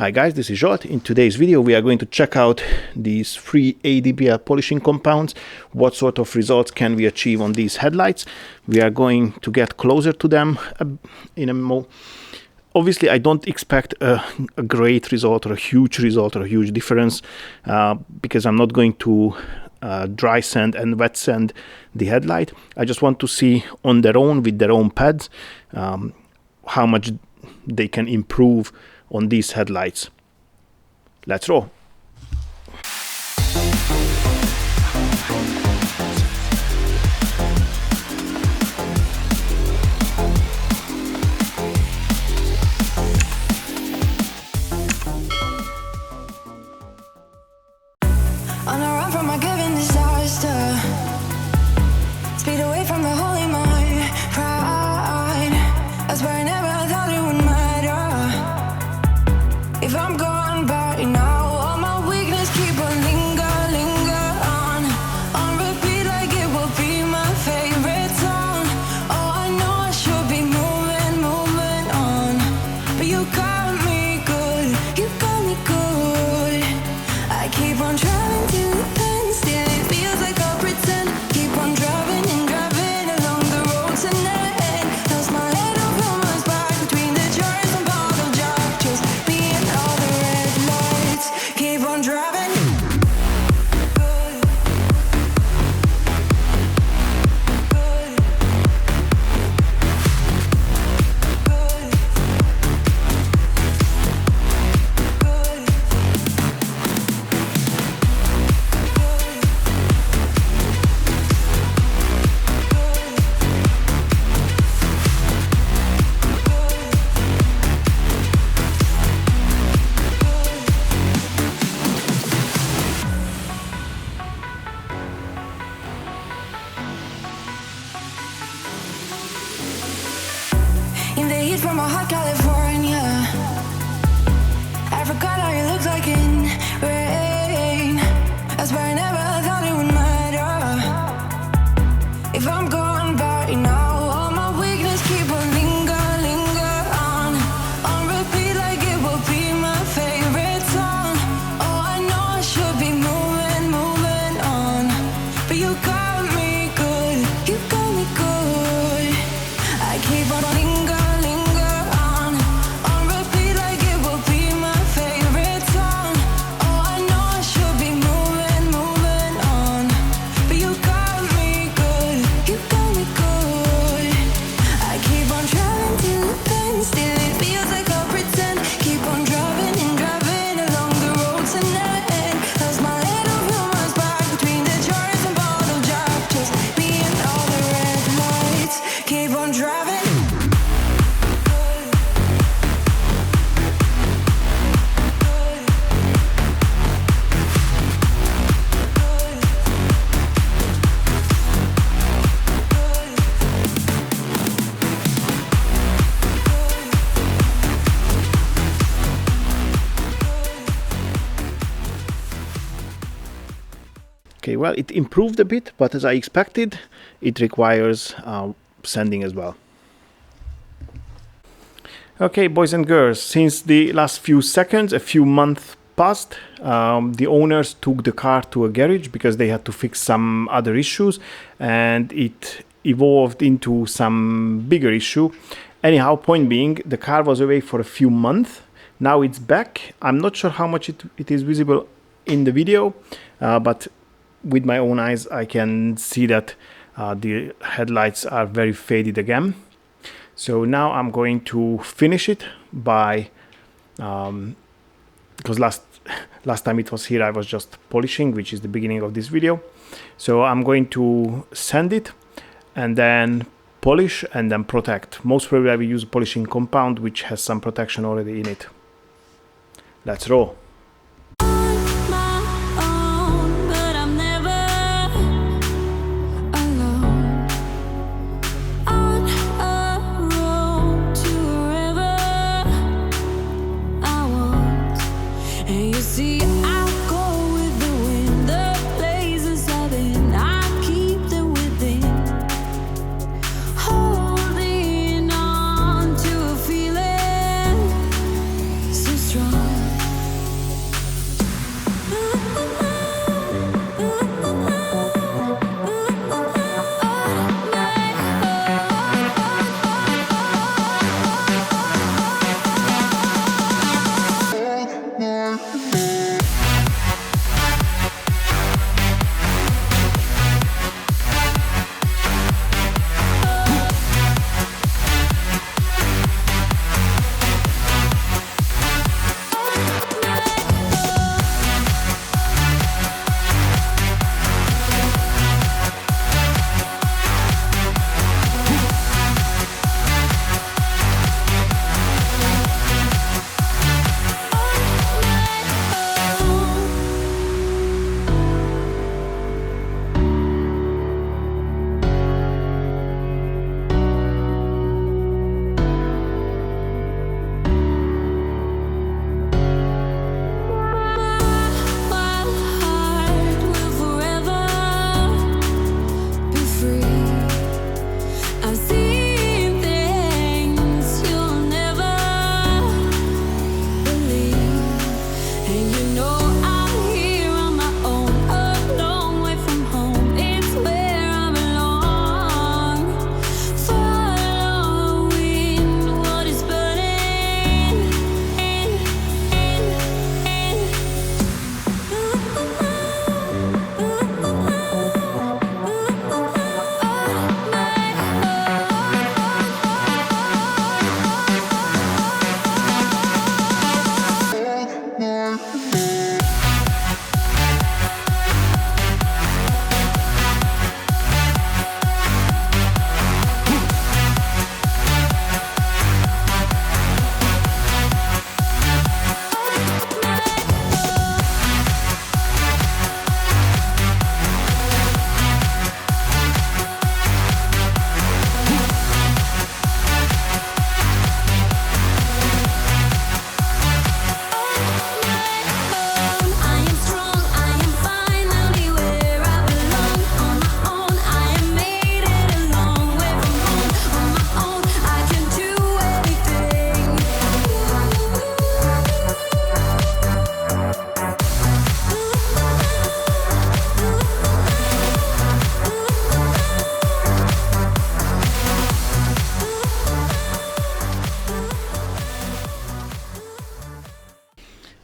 Hi guys, this is Zsolt. In today's video we are going to check out these free ADBL polishing compounds. What sort of results can we achieve on these headlights? We are going to get closer to them in a more... Obviously I don't expect a great result or a huge result or a huge difference because I'm not going to dry sand and wet sand the headlight. I just want to see on their own with their own pads how much they can improve on these headlights. Let's roll. On a run from a given disaster, speed away from the holy mind, pride. I swear I never thought it would matter. If I'm gone by now, all my weakness keep on linger on repeat like it will be my favorite song. Oh, I know I should be moving on, but you got me good, you got me good. I keep on driving to the end, still it feels like I pretend. Keep on driving and driving along the road tonight. Lost my head over my back between the jars and bottle jars. Just me and all the red lights. Keep on driving. Good. Good. Good. Good. In the heat from a hot California, I forgot how you looked like in rain. I swear I never thought it would matter. If I'm gone by now, all my weakness keep on linger on repeat like it will be my favorite song. Oh, I know I should be moving on, but you got me good, you got me good. I keep on linger on repeat like it will be my favorite song. Oh, I know I should be moving on, but you got me good, you got me good. I keep on driving to the end, still it feels like I pretend. Keep on driving and driving along the road tonight. Lost my head over my back between the jars and bottle jars. Just me and all the red lights. Keep on driving. Okay, well, it improved a bit, but as I expected, it requires sanding as well. Okay, boys and girls, since the last few seconds, a few months passed, the owners took the car to a garage because they had to fix some other issues, and it evolved into some bigger issue. Anyhow, point being, the car was away for a few months. Now it's back. I'm not sure how much it is visible in the video, but with my own eyes I can see that the headlights are very faded again. So now I'm going to finish it by because last time it was here I was just polishing, which is the beginning of this video. So I'm going to sand it and then polish and then protect. Most probably I will use a polishing compound which has some protection already in it. Let's roll. See, I'll go with the wind, the blazes are then I keep them within, holding on to a feeling so strong.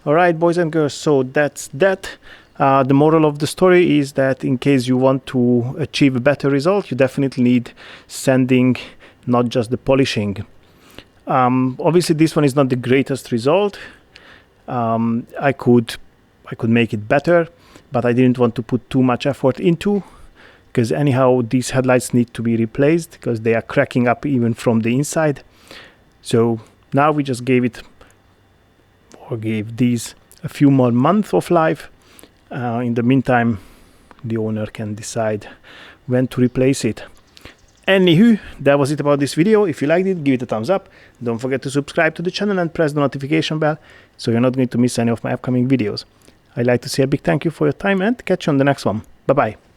All right, boys and girls, so that's that. The moral of the story is that in case you want to achieve a better result, you definitely need sanding, not just the polishing. Obviously this one is not the greatest result. I could make it better, but I didn't want to put too much effort into, because anyhow these headlights need to be replaced because they are cracking up even from the inside. So now we just gave these a few more months of life. In the meantime, the owner can decide when to replace it. Anywho, that was it about this video. If you liked it, give it a thumbs up. Don't forget to subscribe to the channel and press the notification bell so you're not going to miss any of my upcoming videos. I'd like to say a big thank you for your time and catch you on the next one. Bye bye.